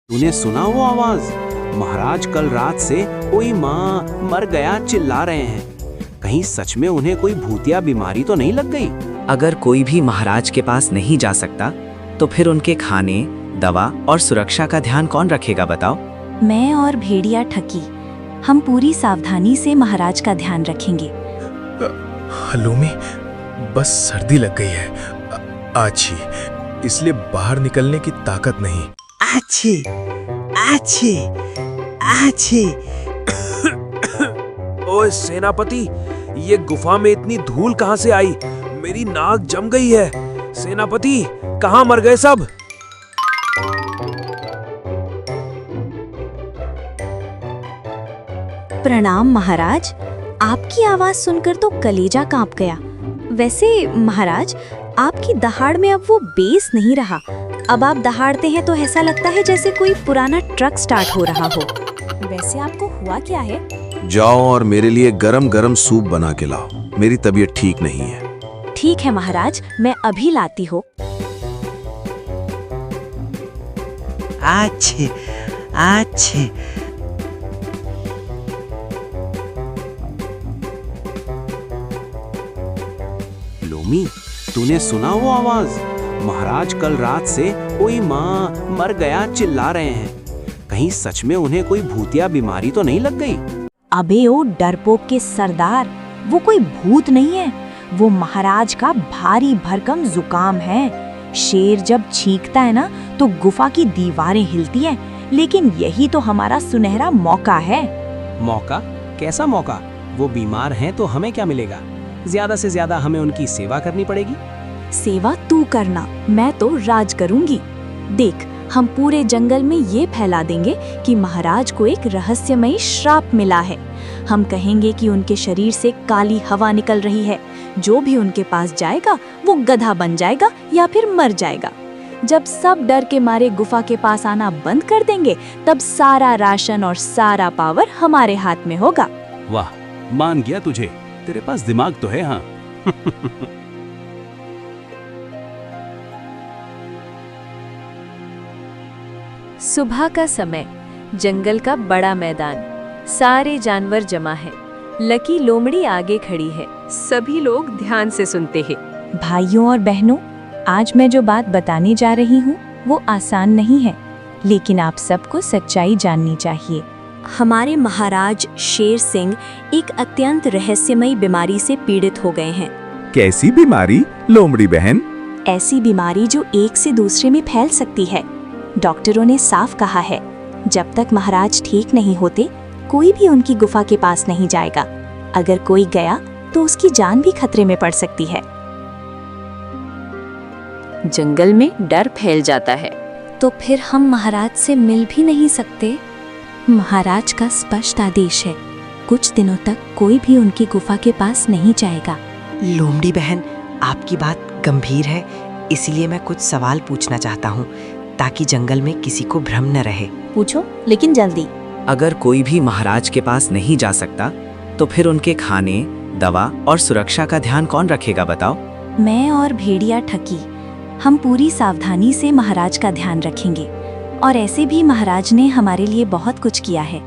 तूने सुना वो आवाज? महाराज कल रात से कोई माँ मर गया चिल्ला रहे हैं। कहीं सच में उन्हें कोई भूतिया बीमारी तो नहीं लग गई? अगर कोई भी महाराज के पास नहीं जा सकता तो फिर उनके खाने, दवा और सुरक्षा का ध्यान कौन रखेगा बताओ? मैं और भेड़िया ठकी, हम पूरी सावधानी से महाराज का ध्यान रखेंगे। हलोमी, बस सर्दी लग गई है आज ही, इसलिए बाहर निकलने की ताकत नहीं। आछी, आछी, आछी। ओए सेनापति, ये गुफा में इतनी धूल कहाँ से आई? मेरी नाक जम गई है। सेनापति, कहाँ मर गए सब? प्रणाम महाराज, आपकी आवाज सुनकर तो कलेजा कांप गया। वैसे महाराज, आपकी दहाड़ में अब वो बेस नहीं रहा। अब आप दहाड़ते हैं तो ऐसा लगता है जैसे कोई पुराना ट्रक स्टार्ट हो रहा हो। वैसे आपको हुआ क्या है? जाओ और मेरे लिए गरम गरम सूप बना के लाओ, मेरी तबीयत ठीक नहीं है। ठीक है महाराज, मैं अभी लाती हूँ। आछी, आछी। लोमी, तूने सुना वो आवाज? महाराज कल रात से कोई माँ मर गया चिल्ला रहे हैं। कहीं सच में उन्हें कोई भूतिया बीमारी तो नहीं लग गई? अबे ओ डरपोक के सरदार, वो कोई भूत नहीं है, वो महाराज का भारी भरकम जुकाम है। शेर जब छींकता है ना तो गुफा की दीवारें हिलती हैं, लेकिन यही तो हमारा सुनहरा मौका है। मौका? कैसा मौका? वो बीमार हैं तो हमें क्या मिलेगा? ज्यादा से ज्यादा हमें उनकी सेवा करनी पड़ेगी। सेवा तू करना, मैं तो राज करूंगी। देख, हम पूरे जंगल में ये फैला देंगे कि महाराज को एक रहस्यमयी श्राप मिला है। हम कहेंगे कि उनके शरीर से काली हवा निकल रही है। जो भी उनके पास जाएगा वो गधा बन जाएगा या फिर मर जाएगा। जब सब डर के मारे गुफा के पास आना बंद कर देंगे, तब सारा राशन और सारा पावर हमारे हाथ में होगा। वाह, मान गया तुझे, तेरे पास दिमाग तो है। हाँ सुबह का समय, जंगल का बड़ा मैदान, सारे जानवर जमा हैं। लकी लोमड़ी आगे खड़ी है, सभी लोग ध्यान से सुनते हैं। भाइयों और बहनों, आज मैं जो बात बताने जा रही हूँ वो आसान नहीं है, लेकिन आप सबको सच्चाई जाननी चाहिए। हमारे महाराज शेर सिंह एक अत्यंत रहस्यमयी बीमारी से पीड़ित हो गए हैं। कैसी बीमारी लोमड़ी बहन? ऐसी बीमारी जो एक से दूसरे में फैल सकती है। डॉक्टरों ने साफ कहा है, जब तक महाराज ठीक नहीं होते कोई भी उनकी गुफा के पास नहीं जाएगा। अगर कोई गया तो उसकी जान भी खतरे में पड़ सकती है। जंगल में डर फैल जाता है। तो फिर हम महाराज से मिल भी नहीं सकते। महाराज का स्पष्ट आदेश है, कुछ दिनों तक कोई भी उनकी गुफा के पास नहीं जाएगा। लोमड़ी बहन, आपकी बात गंभीर है, इसलिए मैं कुछ सवाल पूछना चाहता हूँ ताकि जंगल में किसी को भ्रम न रहे। पूछो, लेकिन जल्दी। अगर कोई भी महाराज के पास नहीं जा सकता तो फिर उनके खाने, दवा और सुरक्षा का ध्यान कौन रखेगा बताओ? मैं और भेड़िया ठकी, हम पूरी सावधानी से महाराज का ध्यान रखेंगे। और ऐसे भी महाराज ने हमारे लिए बहुत कुछ किया है।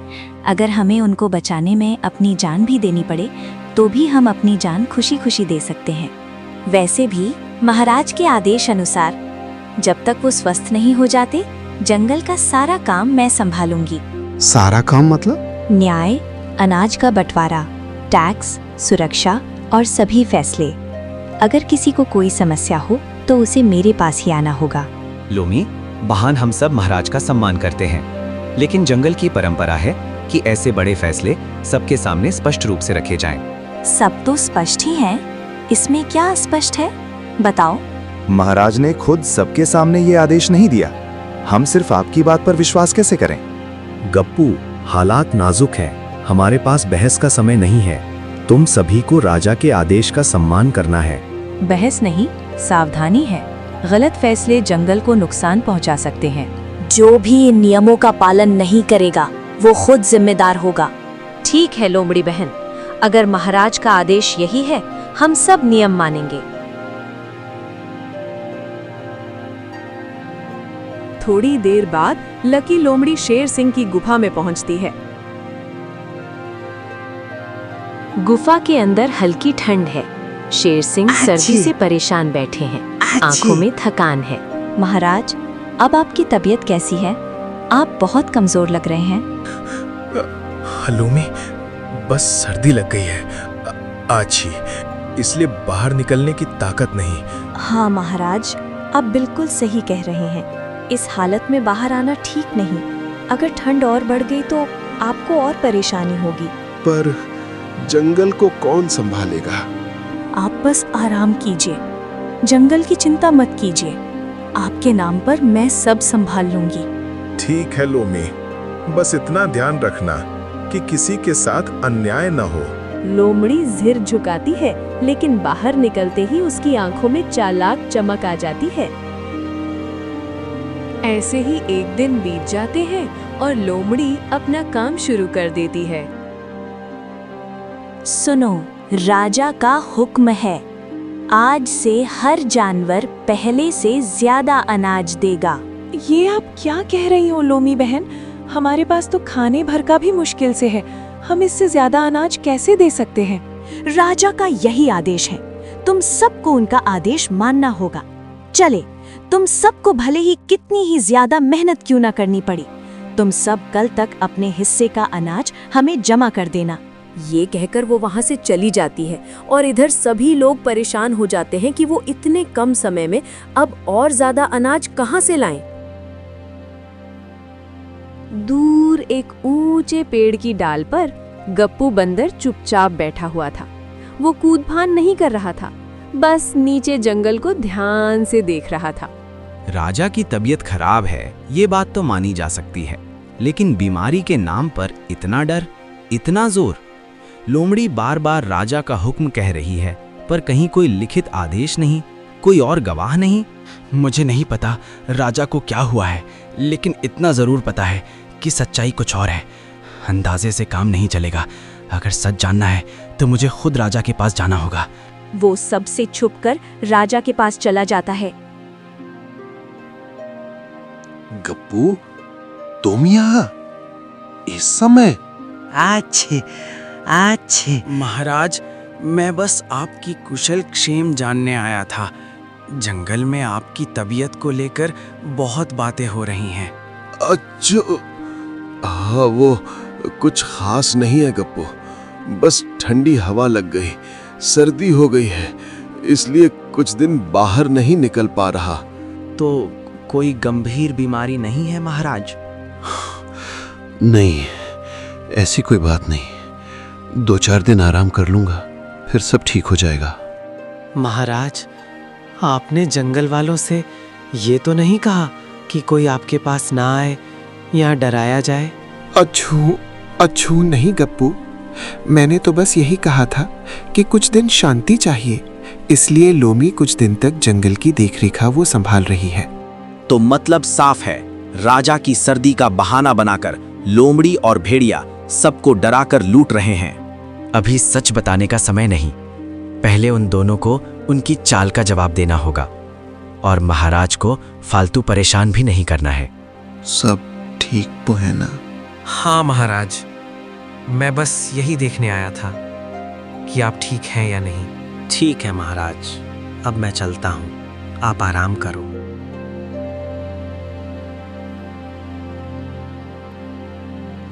अगर हमें उनको बचाने में अपनी जान भी देनी पड़े तो भी हम अपनी जान खुशी खुशी दे सकते हैं। वैसे भी महाराज के आदेश अनुसार जब तक वो स्वस्थ नहीं हो जाते, जंगल का सारा काम मैं संभालूंगी। सारा काम मतलब? न्याय, अनाज का बंटवारा, टैक्स, सुरक्षा और सभी फैसले। अगर किसी को कोई समस्या हो तो उसे मेरे पास ही आना होगा। लोमी, बहान हम सब महाराज का सम्मान करते हैं, लेकिन जंगल की परंपरा है कि ऐसे बड़े फैसले सबके सामने स्पष्ट रूप से रखे जाएं। सब तो स्पष्ट ही हैं, इसमें क्या स्पष्ट है बताओ? महाराज ने खुद सबके सामने ये आदेश नहीं दिया, हम सिर्फ आपकी बात पर विश्वास कैसे करें? गप्पू, हालात नाजुक हैं, हमारे पास बहस का समय नहीं है। तुम सभी को राजा के आदेश का सम्मान करना है। बहस नहीं, सावधानी है। गलत फैसले जंगल को नुकसान पहुंचा सकते हैं। जो भी इन नियमों का पालन नहीं करेगा वो खुद जिम्मेदार होगा। ठीक है लोमड़ी बहन, अगर महाराज का आदेश यही है, हम सब नियम मानेंगे। थोड़ी देर बाद लकी लोमड़ी शेर सिंह की गुफा में पहुंचती है। गुफा के अंदर हल्की ठंड है। शेर सिंह सर्दी से परेशान बैठे हैं। आंखों में थकान है। महाराज, अब आपकी तबीयत कैसी है? आप बहुत कमजोर लग रहे हैं। हलूमी, बस सर्दी लग गई है आज ही, इसलिए बाहर निकलने की ताकत नहीं। हाँ महाराज, आप बिल्कुल सही कह रहे हैं। इस हालत में बाहर आना ठीक नहीं। अगर ठंड और बढ़ गई तो आपको और परेशानी होगी। पर जंगल को कौन संभालेगा? आप बस आराम कीजिए, जंगल की चिंता मत कीजिए। आपके नाम पर मैं सब संभाल लूंगी। ठीक है लोमी, बस इतना ध्यान रखना कि किसी के साथ अन्याय न हो। लोमड़ी सिर झुकाती है, लेकिन बाहर निकलते ही उसकी आंखों में चालाक चमक आ जाती है। ऐसे ही एक दिन बीत जाते हैं और लोमड़ी अपना काम शुरू कर देती है। सुनो, राजा का हुक्म है, आज से हर जानवर पहले से ज्यादा अनाज देगा। ये आप क्या कह रही हो लोमी बहन? हमारे पास तो खाने भर का भी मुश्किल से है। हम इससे ज्यादा अनाज कैसे दे सकते हैं? राजा का यही आदेश है, तुम सबको उनका आदेश मानना होगा। चले, तुम सबको भले ही कितनी ही ज्यादा मेहनत क्यों ना करनी पड़ी, तुम सब कल तक अपने हिस्से का अनाज हमें जमा कर देना। ये कहकर वो वहां से चली जाती है और इधर सभी लोग परेशान हो जाते हैं कि वो इतने कम समय में अब और ज्यादा अनाज कहां से लाएं। दूर एक ऊंचे पेड़ की डाल पर गप्पू बंदर चुपचाप बैठा हुआ था। वो कूदफान नहीं कर रहा था, बस नीचे जंगल को ध्यान से देख रहा था। राजा की तबीयत खराब है, ये बात तो मानी जा सकती है, लेकिन बीमारी के नाम पर इतना डर, इतना जोर। लोमड़ी बार बार राजा का हुक्म कह रही है, पर कहीं कोई लिखित आदेश नहीं, कोई और गवाह नहीं। मुझे नहीं पता राजा को क्या हुआ है, लेकिन इतना जरूर पता है कि सच्चाई कुछ और है। अंदाजे से काम नहीं चलेगा। अगर सच जानना है तो मुझे खुद राजा के पास जाना होगा। वो सबसे छुपकर राजा के पास चला जाता है। गप्पू, तुम यहाँ इस समय? अच्छे महाराज, मैं बस आपकी कुशल क्षेम जानने आया था। जंगल में आपकी तबीयत को लेकर बहुत बातें हो रही हैं। अच्छा, हाँ, वो कुछ खास नहीं है गप्पू, बस ठंडी हवा लग गई, सर्दी हो गई है, इसलिए कुछ दिन बाहर नहीं निकल पा रहा। तो कोई गंभीर बीमारी नहीं है महाराज? नहीं, ऐसी कोई बात नहीं। 2-4 दिन आराम कर लूंगा, फिर सब ठीक हो जाएगा। महाराज, आपने जंगल वालों से ये तो नहीं कहा कि कोई आपके पास ना आए या डराया जाए? अच्छू नहीं गप्पू, मैंने तो बस यही कहा था कि कुछ दिन शांति चाहिए, इसलिए लोमी कुछ दिन तक जंगल की देखरेखा वो संभाल रही है। तो मतलब साफ है, राजा की सर्दी का बहाना बनाकर लोमड़ी और भेड़िया सबको डराकर लूट रहे हैं। अभी सच बताने का समय नहीं, पहले उन दोनों को उनकी चाल का जवाब देना होगा और महाराज को फालतू परेशान भी नहीं करना है। सब ठीक तो है ना? हाँ महाराज, मैं बस यही देखने आया था कि आप ठीक हैं या नहीं। ठीक है महाराज, अब मैं चलता हूँ, आप आराम करो।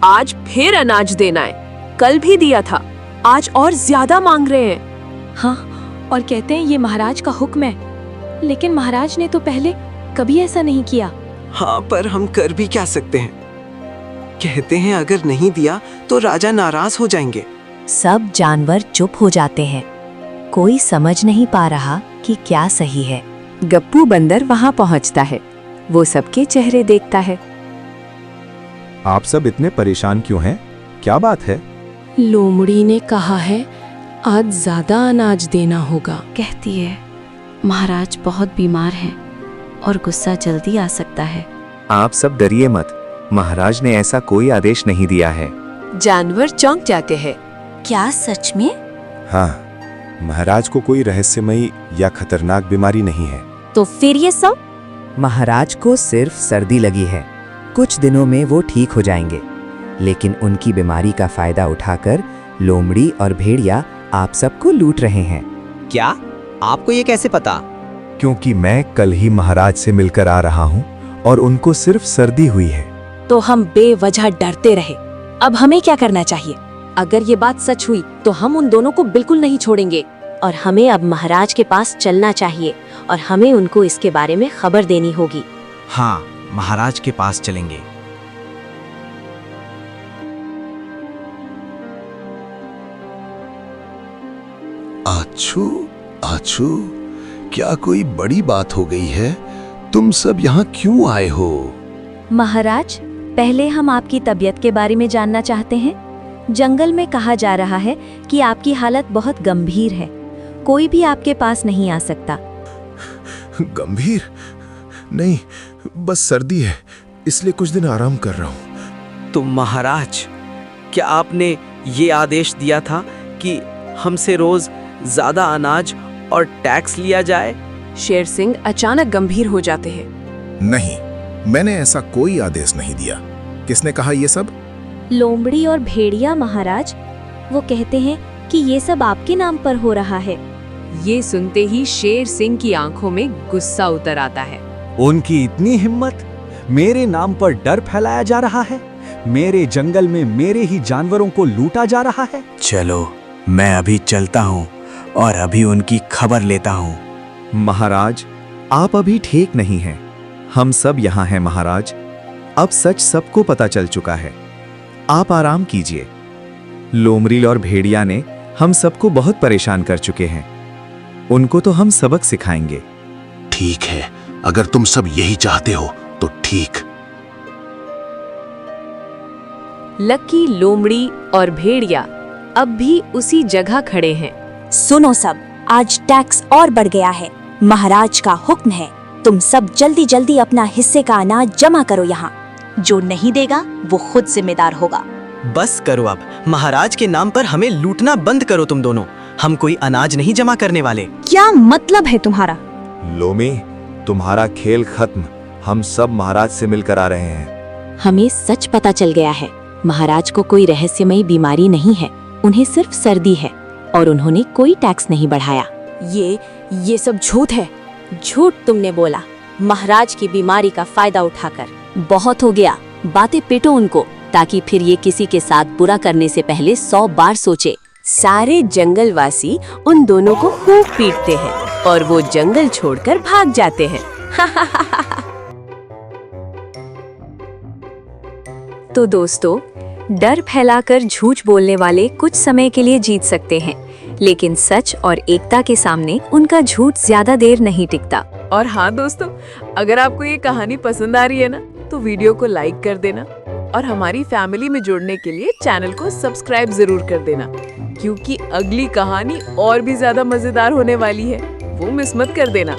आज फिर अनाज देना है, कल भी दिया था, आज और ज्यादा मांग रहे हैं। हाँ, और कहते हैं ये महाराज का हुक्म है, लेकिन महाराज ने तो पहले कभी ऐसा नहीं किया। हाँ, पर हम कर भी क्या सकते हैं? कहते हैं अगर नहीं दिया तो राजा नाराज हो जाएंगे। सब जानवर चुप हो जाते हैं, कोई समझ नहीं पा रहा कि क्या सही है। गप्पू बंदर वहां पहुंचता है, वो सबके चेहरे देखता है। आप सब इतने परेशान क्यों हैं? क्या बात है? लोमड़ी ने कहा है आज ज्यादा अनाज देना होगा। कहती है महाराज बहुत बीमार हैं और गुस्सा जल्दी आ सकता है। आप सब डरिए मत, महाराज ने ऐसा कोई आदेश नहीं दिया है। जानवर चौंक जाते हैं। क्या सच में? हाँ, महाराज को कोई रहस्यमयी या खतरनाक बीमारी नहीं है। तो फिर ये सब? महाराज को सिर्फ सर्दी लगी है, कुछ दिनों में वो ठीक हो जाएंगे। लेकिन उनकी बीमारी का फायदा उठाकर लोमड़ी और भेड़िया आप सबको लूट रहे हैं। क्या? आपको ये कैसे पता? क्योंकि मैं कल ही महाराज से मिलकर आ रहा हूँ और उनको सिर्फ सर्दी हुई है। तो हम बेवजह डरते रहे। अब हमें क्या करना चाहिए? अगर ये बात सच हुई तो हम उन दोनों को बिल्कुल नहीं छोड़ेंगे। और हमें अब महाराज के पास चलना चाहिए और हमें उनको इसके बारे में खबर देनी होगी। हाँ, महाराज के पास चलेंगे। आछू आछू, क्या कोई बड़ी बात हो गई है? तुम सब यहाँ क्यों आए हो? महाराज, पहले हम आपकी तबीयत के बारे में जानना चाहते हैं। जंगल में कहा जा रहा है कि आपकी हालत बहुत गंभीर है, कोई भी आपके पास नहीं आ सकता। गंभीर? नहीं, बस सर्दी है, इसलिए कुछ दिन आराम कर रहा हूँ। तो महाराज, क्या आपने ये आदेश दिया था कि हमसे रोज ज्यादा अनाज और टैक्स लिया जाए? शेर सिंह अचानक गंभीर हो जाते हैं। नहीं, मैंने ऐसा कोई आदेश नहीं दिया। किसने कहा ये सब? लोमड़ी और भेड़िया महाराज, वो कहते हैं कि ये सब आपके नाम पर हो रहा है। ये सुनते ही शेर सिंह की आंखों में गुस्सा उतर आता है। उनकी इतनी हिम्मत! मेरे नाम पर डर फैलाया जा रहा है, मेरे जंगल में मेरे ही जानवरों को लूटा जा रहा है। चलो, मैं अभी चलता हूँ और अभी उनकी खबर लेता हूँ। महाराज, आप अभी ठीक नहीं हैं। हम सब यहाँ हैं महाराज। अब सच सबको पता चल चुका है। आप आराम कीजिए। लोमड़ी और भेड़िया ने हम सबको बहुत परेशान कर चुके हैं। उनको तो हम सबक सिखाएंगे। ठीक है, अगर तुम सब यही चाहते हो तो ठीक। लकी, लोमड़ी और भेड़िया अब भी उसी जगह खड़े हैं। सुनो सब, आज टैक्स और बढ़ गया है। महाराज का हुक्म है, तुम सब जल्दी जल्दी अपना हिस्से का अनाज जमा करो यहाँ। जो नहीं देगा वो खुद जिम्मेदार होगा। बस करो अब, महाराज के नाम पर हमें लूटना बंद करो तुम दोनों। हम कोई अनाज नहीं जमा करने वाले। क्या मतलब है तुम्हारा? लोमी, तुम्हारा खेल खत्म। हम सब महाराज से मिलकर आ रहे हैं। हमें सच पता चल गया है। महाराज को कोई रहस्यमयी बीमारी नहीं है, उन्हें सिर्फ सर्दी है और उन्होंने कोई टैक्स नहीं बढ़ाया। ये सब झूठ है। झूठ तुमने बोला, महाराज की बीमारी का फायदा उठाकर। बहुत हो गया, बातें पिटो उनको, ताकि फिर ये किसी के साथ बुरा करने से पहले 100 बार सोचे। सारे जंगलवासी उन दोनों को खूब पीटते हैं और वो जंगल छोड़कर भाग जाते हैं। तो दोस्तों, डर फैलाकर झूठ बोलने वाले कुछ समय के लिए जीत सकते हैं, लेकिन सच और एकता के सामने उनका झूठ ज्यादा देर नहीं टिकता। और हाँ दोस्तों, अगर आपको ये कहानी पसंद आ रही है ना, तो वीडियो को लाइक कर देना और हमारी फैमिली में जुड़ने के लिए चैनल को सब्सक्राइब जरूर कर देना, क्योंकि अगली कहानी और भी ज्यादा मजेदार होने वाली है। वो मिस मत कर देना।